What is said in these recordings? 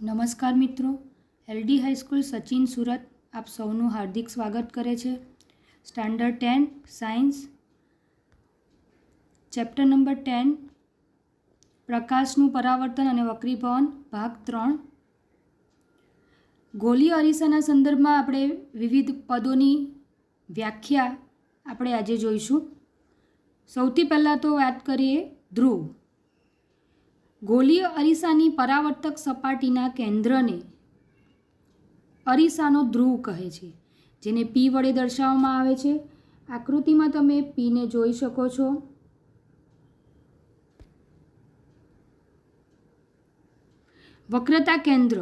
નમસ્કાર મિત્રો, LD high school Sachin Surat આપ સૌનું હાર્દિક સ્વાગત કરે છે. સ્ટાન્ડર્ડ 10 સાયન્સ ચેપ્ટર નંબર 10 પ્રકાશનું પરાવર્તન અને વક્રીભવન ભાગ 3. ગોલીય અરીસાના સંદર્ભમાં આપણે વિવિધ પદોની વ્યાખ્યા આપણે આજે જોઈશું. સૌથી પહેલાં તો વાત કરીએ ધ્રુવ. ગોલીય અરીસાની પરાવર્તક સપાટીના કેન્દ્રને અરીસાનો ધ્રુવ કહે છે, જેને P વડે દર્શાવવામાં આવે છે. આકૃતિમાં તમે Pને જોઈ શકો છો. વક્રતા કેન્દ્ર.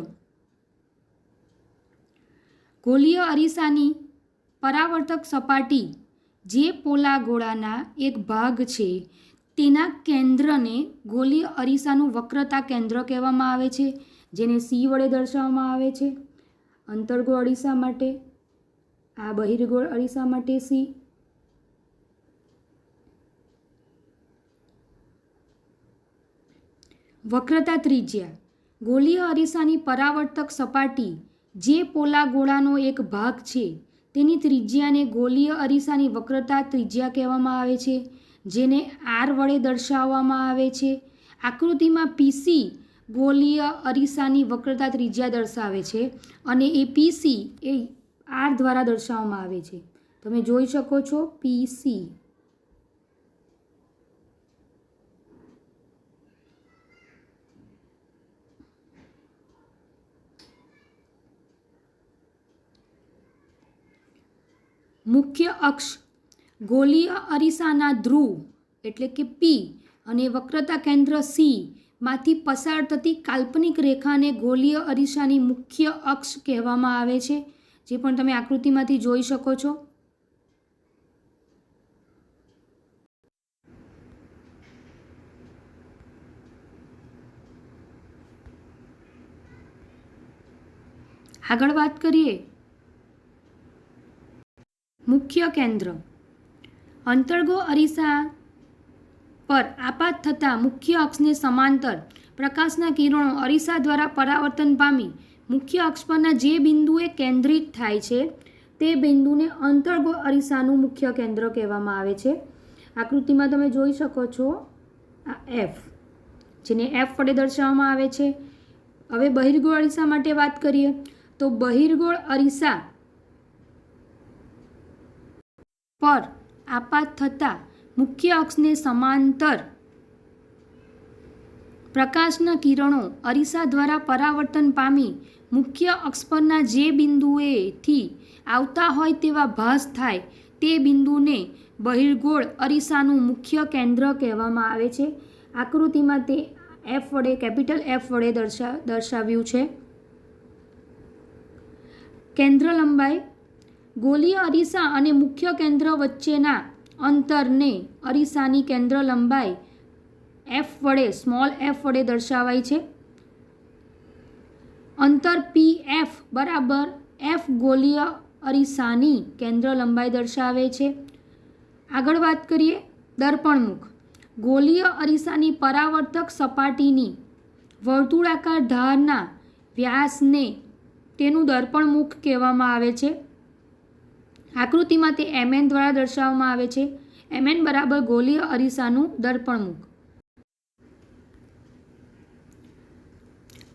ગોલીય અરીસાની પરાવર્તક સપાટી જે પોલા ગોળાના એક ભાગ છે તેના કેન્દ્રને ગોલીય અરીસાનું વક્રતા કેન્દ્ર કહેવામાં આવે છે, જેને C વડે દર્શાવવામાં આવે છે. અંતર્ગોળ અરીસા માટે આ, બહિર્ગોળ અરીસા માટે C. વક્રતા ત્રિજ્યા. ગોલીય અરીસાની પરાવર્તક સપાટી જે પોલા ગોળાનો એક ભાગ છે તેની ત્રિજ્યાને ગોલીય અરીસાની વક્રતા ત્રિજ્યા કહેવામાં આવે છે, જેને R વડે દર્શાવવામાં આવે છે. આકૃતિમાં PC ગોલીય અરીસાની વક્રતા ત્રિજ્યા દર્શાવે છે અને એ PC એ R દ્વારા દર્શાવવામાં આવે છે. તમે જોઈ શકો છો PC. મુખ્ય અક્ષ. ગોલીય અરીસાના ધ્રુવ એટલે કે P અને વક્રતા કેન્દ્ર C માંથી પસાર થતી કાલ્પનિક રેખાને ગોલીય અરીસાની મુખ્ય અક્ષ કહેવામાં આવે છે, જે પણ તમે આકૃતિમાંથી જોઈ શકો છો. આગળ વાત કરીએ મુખ્ય કેન્દ્ર. અંતર્ગોળ અરીસા પર આપાત થતા મુખ્ય અક્ષને સમાંતર પ્રકાશના કિરણો અરીસા દ્વારા પરાવર્તન પામી મુખ્ય અક્ષ પરના જે બિંદુએ કેન્દ્રિત થાય છે તે બિંદુને અંતર્ગોળ અરીસાનું મુખ્ય કેન્દ્ર કહેવામાં આવે છે. આકૃતિમાં તમે જોઈ શકો છો આ F, જેને F વડે દર્શાવવામાં આવે છે. હવે બહિર્ગોળ અરીસા માટે વાત કરીએ તો બહિર્ગોળ અરીસા પર આપાત થતા મુખ્ય અક્ષને સમાંતર પ્રકાશના કિરણો અરીસા દ્વારા પરાવર્તન પામી મુખ્ય અક્ષ પરના જે બિંદુએથી આવતા હોય તેવા ભાસ થાય તે બિંદુને બહિર્ગોળ અરીસાનું મુખ્ય કેન્દ્ર કહેવામાં આવે છે. આકૃતિમાં તે F વડે, કેપિટલ F વડે દર્શાવ્યું છે. કેન્દ્ર લંબાઈ. ગોલીય અરીસા અને મુખ્ય કેન્દ્ર વચ્ચેના અંતરને અરીસાની કેન્દ્ર લંબાઈ F વડે, સ્મોલ f વડે દર્શાવાય છે. અંતર PF બરાબર F ગોલીય અરીસાની કેન્દ્ર લંબાઈ દર્શાવે છે. આગળ વાત કરીએ દર્પણમુખ. ગોલીય અરીસાની પરાવર્તક સપાટીની વર્તુળાકાર ધારના વ્યાસને તેનું દર્પણમુખ કહેવામાં આવે છે. આકૃતિમાં તે Mn દ્વારા દર્શાવવામાં આવે છે. Mn બરાબર ગોલીય અરીસાનું દર્પણમુખ.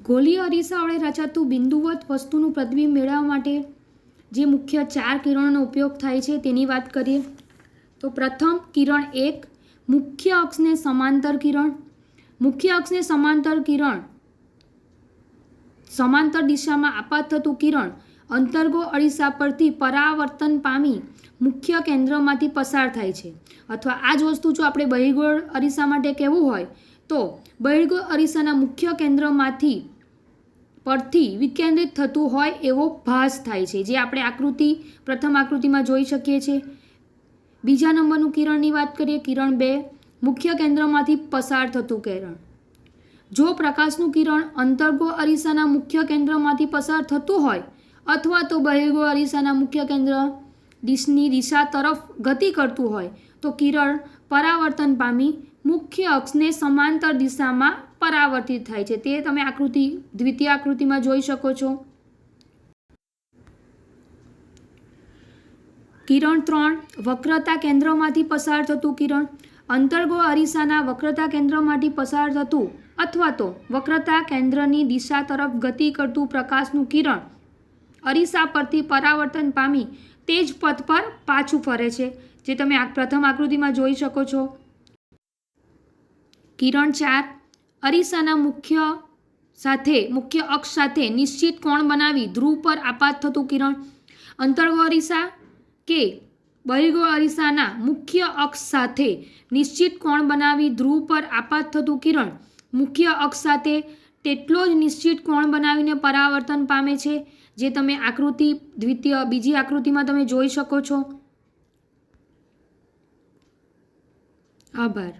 ગોલીય અરીસા વડે રચાતું બિંદુવત વસ્તુનું પ્રતિબિંબ મેળવવા માટે જે મુખ્ય 4 કિરણોનો ઉપયોગ થાય છે તેની વાત કરીએ તો પ્રથમ કિરણ 1, મુખ્ય અક્ષને સમાંતર કિરણ. મુખ્ય અક્ષને સમાંતર કિરણ સમાંતર દિશામાં આપાત થતું કિરણ અંતર્ગોળ અરીસા પરથી પરાવર્તન પામી મુખ્ય કેન્દ્રમાંથી પસાર થાય છે. અથવા આ જ વસ્તુ જો આપણે બહિર્ગોળ અરીસા માટે કહેવું હોય તો બહિર્ગોળ અરીસાના મુખ્ય કેન્દ્રમાંથી પરથી વિકેન્દ્રિત થતું હોય એવો ભાસ થાય છે, જે આપણે પ્રથમ આકૃતિમાં જોઈ શકીએ છીએ. બીજા નંબરનું કિરણની વાત કરીએ, કિરણ 2, મુખ્ય કેન્દ્રમાંથી પસાર થતું કિરણ. જો પ્રકાશનું કિરણ અંતર્ગોળ અરીસાના મુખ્ય કેન્દ્રમાંથી પસાર થતું હોય અથવા તો બહિર્ગોળ અરીસાના મુખ્ય કેન્દ્રની દિશા તરફ ગતિ કરતું હોય તો કિરણ પરાવર્તન પામી મુખ્ય અક્ષને સમાંતર દિશામાં પરાવર્તિત થાય છે. તે તમે દ્વિતીય આકૃતિમાં જોઈ શકો છો. કિરણ 3, વક્રતા કેન્દ્રમાંથી પસાર થતું કિરણ. અંતર્ગોળ અરીસાના વક્રતા કેન્દ્રમાંથી પસાર થતું અથવા તો વક્રતા કેન્દ્રની દિશા તરફ ગતિ કરતું પ્રકાશનું કિરણ અરીસા પરથી પરાવર્તન પામી તે જ પથ પર પાછું ફરે છે, જે તમે પ્રથમ આકૃતિમાં જોઈ શકો છો. કિરણ 4, અરીસાના મુખ્ય અક્ષ સાથે નિશ્ચિત કોણ બનાવી ધ્રુવ પર આપાત થતું કિરણ. અંતર્ગોળ અરીસા કે બહિર્ગોળ અરીસાના મુખ્ય અક્ષ સાથે નિશ્ચિત કોણ બનાવી ધ્રુવ પર આપાત થતું કિરણ મુખ્ય અક્ષ સાથે તેટલો જ નિશ્ચિત કોણ બનાવીને પરાવર્તન પામે છે, જે તમે બીજી આકૃતિમાં તમે જોઈ શકો છો. આભાર.